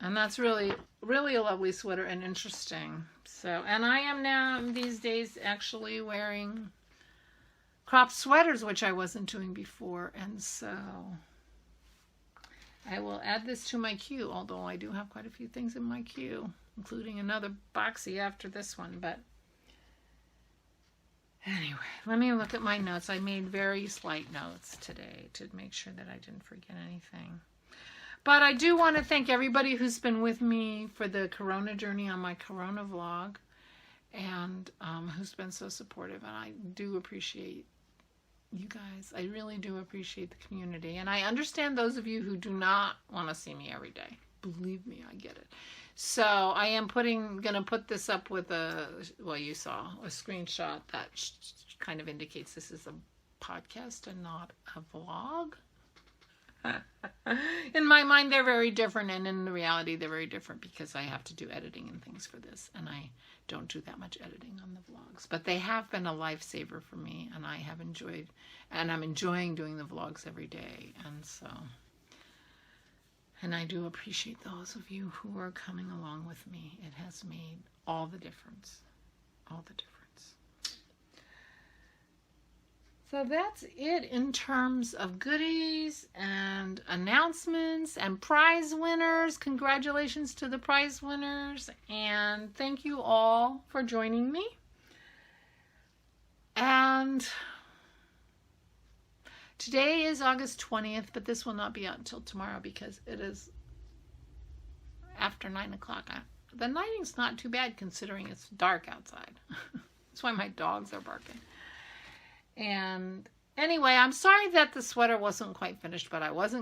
Speaker 1: And that's really, really a lovely sweater and interesting. So, and I am now these days actually wearing cropped sweaters, which I wasn't doing before. And so I will add this to my queue, although I do have quite a few things in my queue, including another Boxy after this one. But anyway, let me look at my notes. I made very slight notes today to make sure that I didn't forget anything. But I do want to thank everybody who's been with me for the Corona journey on my Corona vlog, and who's been so supportive. And I do appreciate you guys. I really do appreciate the community. And I understand those of you who do not want to see me every day. Believe me, I get it. So I am going to put this up with well, you saw a screenshot that kind of indicates this is a podcast and not a vlog. In my mind, they're very different, and in reality, they're very different because I have to do editing and things for this, and I don't do that much editing on the vlogs. But they have been a lifesaver for me, and I have enjoyed, and I'm enjoying doing the vlogs every day, and so, and I do appreciate those of you who are coming along with me. It has made all the difference, all the difference. So that's it in terms of goodies and announcements and prize winners. Congratulations to the prize winners. And thank you all for joining me. And today is August 20th, but this will not be out until tomorrow because it is after 9 o'clock. The lighting's not too bad considering it's dark outside. That's why my dogs are barking. And anyway, I'm sorry that the sweater wasn't quite finished, but I was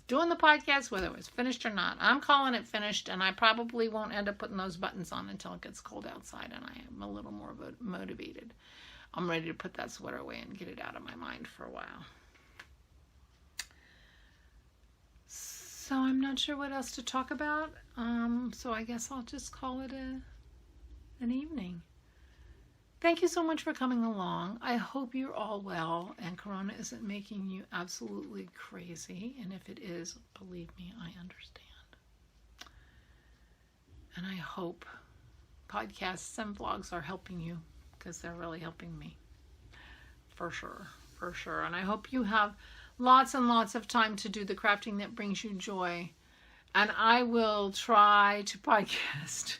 Speaker 1: doing the podcast whether it was finished or not. I'm calling it finished, and I probably won't end up putting those buttons on until it gets cold outside and I am a little more motivated. I'm ready to put that sweater away and get it out of my mind for a while. So I'm not sure what else to talk about. So I guess I'll just call it an evening. thank you so much for coming along. I hope you're all well and Corona isn't making you absolutely crazy. And if it is, believe me, I understand. And I hope podcasts and vlogs are helping you, because they're really helping me. For sure. For sure. And I hope you have lots and lots of time to do the crafting that brings you joy. And I will try to podcast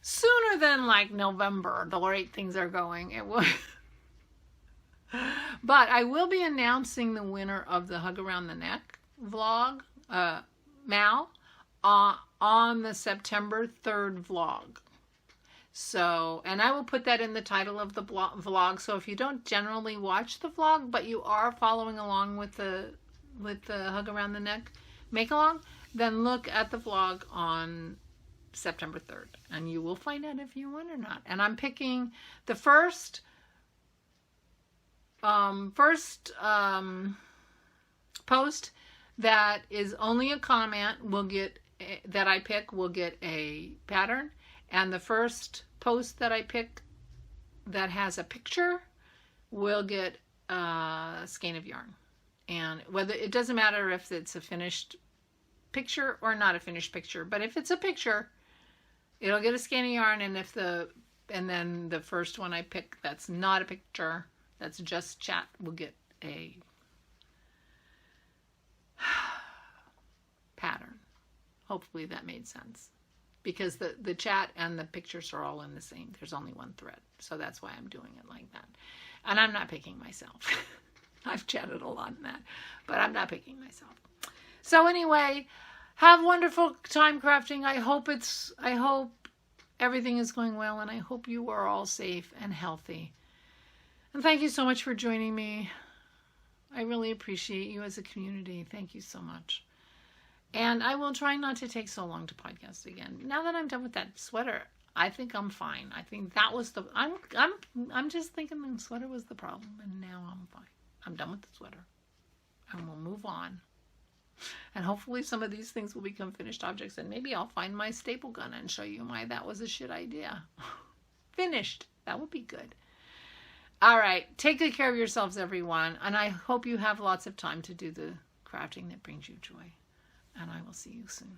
Speaker 1: sooner than like November. The rate things are going. It will. But I will be announcing the winner of the Hug Around the Neck vlog, Mal, on the September 3rd vlog. So, and I will put that in the title of the vlog. So if you don't generally watch the vlog, but you are following along with the Hug Around the Neck make along, then look at the vlog on September 3rd and you will find out if you won or not. And I'm picking the first post that is only a comment that I pick will get a pattern. And the first post that I pick that has a picture will get a skein of yarn. And whether it doesn't matter if it's a finished picture or not a finished picture, but if it's a picture, it'll get a skein of yarn. And then the first one I pick that's not a picture, that's just chat, will get a pattern. Hopefully that made sense. Because the chat and the pictures are all in the same. There's only one thread. So that's why I'm doing it like that. And I'm not picking myself. I've chatted a lot in that. But I'm not picking myself. So anyway, have wonderful time crafting. I hope everything is going well. And I hope you are all safe and healthy. And thank you so much for joining me. I really appreciate you as a community. Thank you so much. And I will try not to take so long to podcast again. Now that I'm done with that sweater, I think I'm fine. I think that was I'm just thinking the sweater was the problem, and now I'm fine. I'm done with the sweater. And we'll move on. And hopefully some of these things will become finished objects, and maybe I'll find my staple gun and show you why that was a shit idea. Finished. That would be good. All right. Take good care of yourselves, everyone. And I hope you have lots of time to do the crafting that brings you joy. And I will see you soon.